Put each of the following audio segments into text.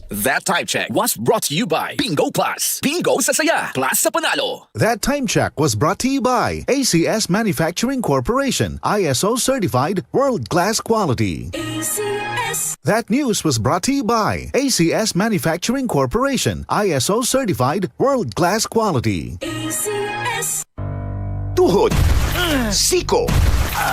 That time check was brought to you by Bingo Plus. Bingo sa saya, plus sa panalo. That time check was brought to you by ACS Manufacturing Corporation, ISO certified world-class quality. ACS. That news was brought to you by ACS Manufacturing Corporation, ISO certified world-class quality. ACS. Tuhod, siko,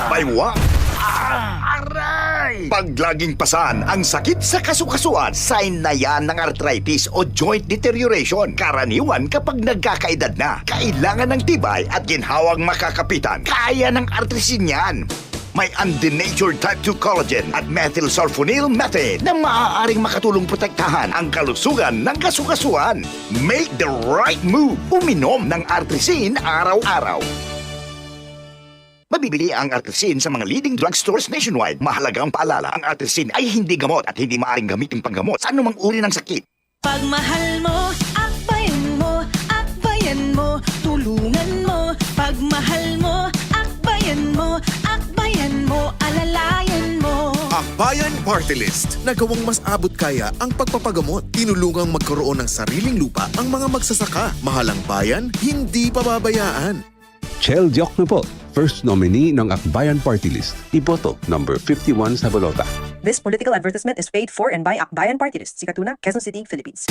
baywa, aray! Pag laging pasan ang sakit sa kasukasuan, sign na yan ng arthritis o joint deterioration. Karaniwan kapag nagkakaedad na, kailangan ng tibay at ginhawang makakapitan. Kaya ng artrisin yan. May undenatured type 2 collagen at methylsulfonyl methane na maaaring makatulong protektahan ang kalusugan ng kasukasuan. Make the right move. Uminom ng artrisin araw-araw. Mabibili ang artrisin sa mga leading drugstores nationwide. Mahalagang paalala, ang artrisin ay hindi gamot at hindi maaaring gamitin panggamot sa anumang uri ng sakit. Pagmahal mo, akbayan mo, akbayan mo, tulungan mo. Pagmahal mo, akbayan mo, akbayan mo, alalayan mo. Akbayan Party List. Nagawang mas abot kaya ang pagpapagamot. Tinulungang magkaroon ng sariling lupa ang mga magsasaka. Mahalang bayan, hindi pababayaan. Chel Diokno po, first nominee ng Akbayan Party List. Iboto, number 51 sa balota. This political advertisement is paid for and by Akbayan Party List, Sikatuna, Quezon City, Philippines.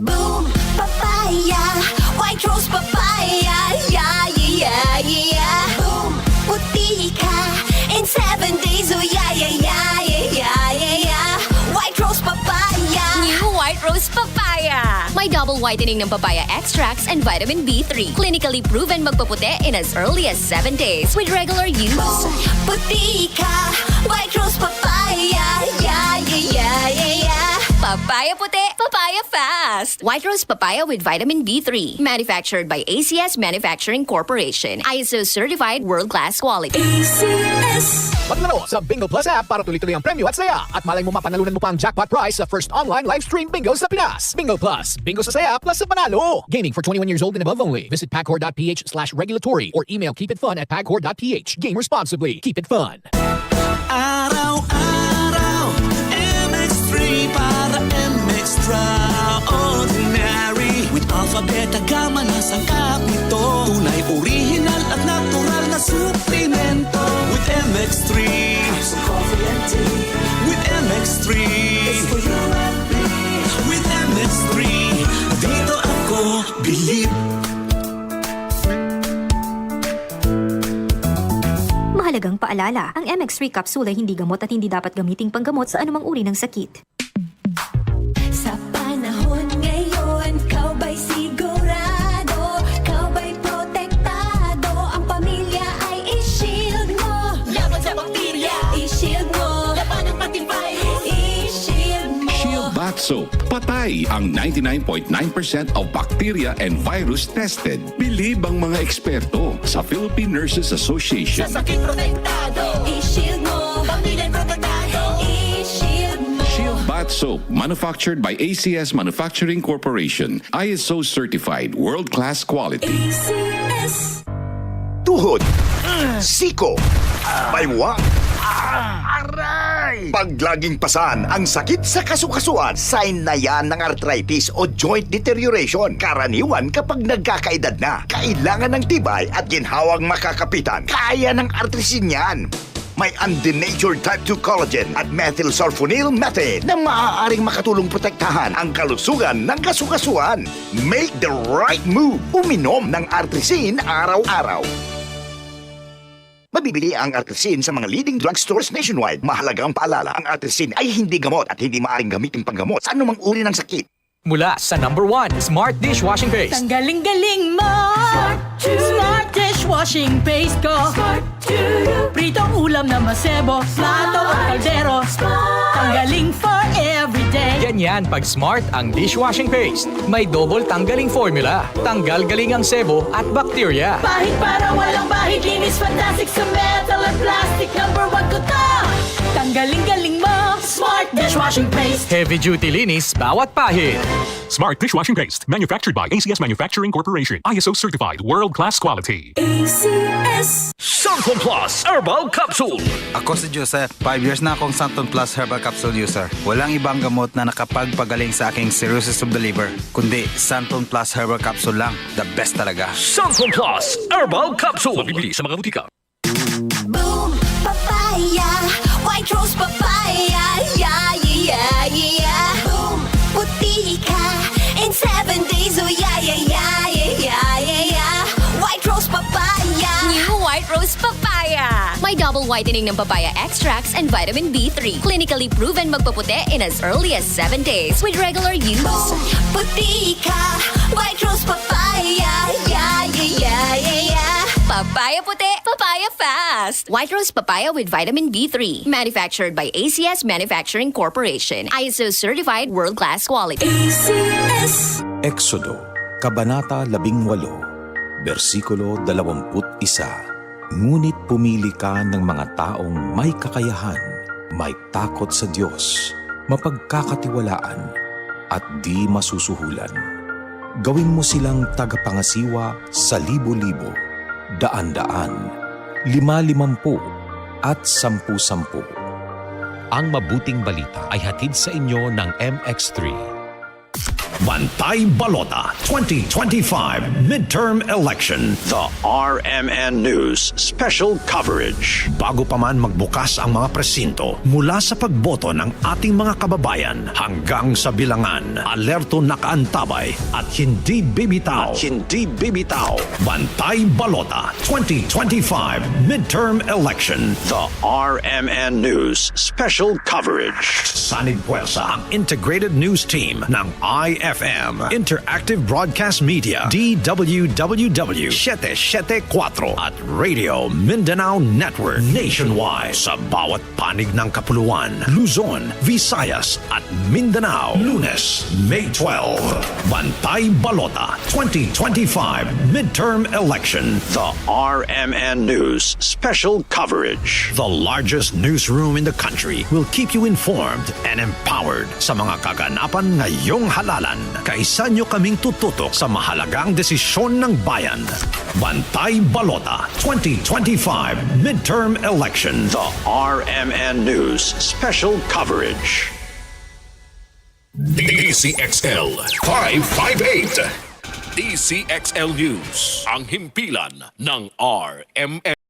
Boom, papaya, white rose papaya, yeah, yeah, yeah. Boom, puti ka in 7 days, oh yeah, yeah, yeah, yeah, yeah, yeah. White rose papaya. New White Rose Papaya. May double whitening ng papaya extracts and vitamin B3. Clinically proven magpaputi in as early as 7 days with regular use. Boom, puti ka, white rose papaya, yeah, yeah, yeah, yeah, yeah. Papaya puti, papaya fast. White Rose Papaya with vitamin B3. Manufactured by ACS Manufacturing Corporation. ISO certified world-class quality. ACS. Maglaro sa Bingo Plus app para tuloy-tuloy ang premyo at saya. At malay mo mapanalunan mo pa ang jackpot prize sa first online live stream bingo sa Pinas. Bingo Plus, bingo sa saya plus sa panalo. Gaming for 21 years old and above only. Visit pagcor.ph/regulatory or email keepitfun@pagcor.ph. Game responsibly. Keep it fun. Araw-araw, MX3 para MX-Traordinary. With alpha, beta, gamma na sangkap nito. Tunay, original at natural na suplemento. With MX3, so coffee and tea. With MX3, it's for you and me. With MX3, dito ako believe. Mahalagang paalala, ang MX3 capsule ay hindi gamot at hindi dapat gamiting panggamot sa anumang uri ng sakit. Sa panahon ngayon, kau ba'y sigurado? Kau ba'y protektado? Ang pamilya ay i-shield mo. Laban sa bakterya, i-shield mo. Laban ng pating virus, i-shield mo. Shield Bath Soap. Patay ang 99.9% of bacteria and virus tested. Bilib ang mga eksperto sa Philippine Nurses Association. Sa sakit protektado, i-shield mo. Pamilya protektado, i-shield mo. Shield Bath Soap, manufactured by ACS Manufacturing Corporation. ISO certified world-class quality. ACS. Tuhod, siko, baywa, aray! Pag laging pasan ang sakit sa kasukasuan, sign na yan ng arthritis o joint deterioration. Karaniwan kapag nagkakaedad na, kailangan ng tibay at ginhawang makakapitan. Kaya ng artrisin yan. May undenatured type 2 collagen at methylsulfonyl methane na maaaring makatulong protektahan ang kalusugan ng kasukasuan. Make the right move. Uminom ng artrisin araw-araw. Mabibili ang artrisin sa mga leading drugstores nationwide. Mahalagang paalala, ang artrisin ay hindi gamot at hindi maaaring gamitin panggamot sa anumang uri ng sakit. Mula sa number 1, Smart Dishwashing Paste. Tanggaling-galing mo. Smart dishwashing paste ko. Pritong ulam na masebo. Plato o kaldero. Tanggaling for everyday. Ganyan pag Smart ang dishwashing paste. May double tanggaling formula. Tanggal galing ang sebo at bakterya. Bahid para walang bahid. Linis fantastic sa metal at plastic. Number 1 ko to. Tanggaling-galing mo. Smart Smart dishwashing paste. Heavy duty linis bawat pahid. Smart dishwashing paste, manufactured by ACS Manufacturing Corporation. ISO certified, world-class quality. ACS. Santon Plus Herbal Capsule. Ako si Joseph. 5 years na akong Santon Plus Herbal Capsule user. Walang ibang gamot na nakapagpagaling sa aking cirrhosis of the liver, kundi Santon Plus Herbal Capsule lang. The best talaga. Santon Plus Herbal Capsule. Mabibili sa mga butika. Boom, papaya, white rose papaya, yeah, yeah, yeah. Boom, puti ka in 7 days, oh yeah, yeah, yeah, yeah, yeah, yeah. White rose papaya. New White Rose Papaya. May double whitening ng papaya extracts and vitamin B3. Clinically proven magpaputi in as early as 7 days with regular use. Boom, puti ka, white rose papaya, yeah, yeah, yeah, yeah, yeah. Papaya puti, papaya fast. White Rose Papaya with vitamin B3. Manufactured by ACS Manufacturing Corporation. ISO certified world-class quality. ACS. Exodo, Kabanata 18, versikulo 21. Ngunit pumili ka ng mga taong may kakayahan, may takot sa Diyos, mapagkakatiwalaan, at di masusuhulan. Gawin mo silang tagapangasiwa sa libo-libo, daan-daan, 50-50 at 10-10. Ang mabuting balita ay hatid sa inyo ng MX3. Bantay Balota 2025 Midterm Election. The RMN News Special Coverage. Bago pa man magbukas ang mga presinto, mula sa pagboto ng ating mga kababayan hanggang sa bilangan, alerto nakaantabay at hindi bibitaw. Bantay Balota 2025 Midterm Election. The RMN News Special Coverage. Sanib puwersa ang Integrated News Team ng IFM, Interactive Broadcast Media, DWWW 774 at Radio Mindanao Network nationwide sa bawat panig ng Kapuluan, Luzon, Visayas at Mindanao. Lunes, May 12. Bantay Balota 2025 Midterm Election. The RMN News Special Coverage. The largest newsroom in the country will keep you informed and empowered sa mga kaganapan ngayong halalan. Kaisa nyo kaming tututok sa mahalagang desisyon ng bayan. Bantay Balota 2025 Midterm Election. The RMN News Special Coverage. DCXL 558. DCXL News, ang himpilan ng RMN.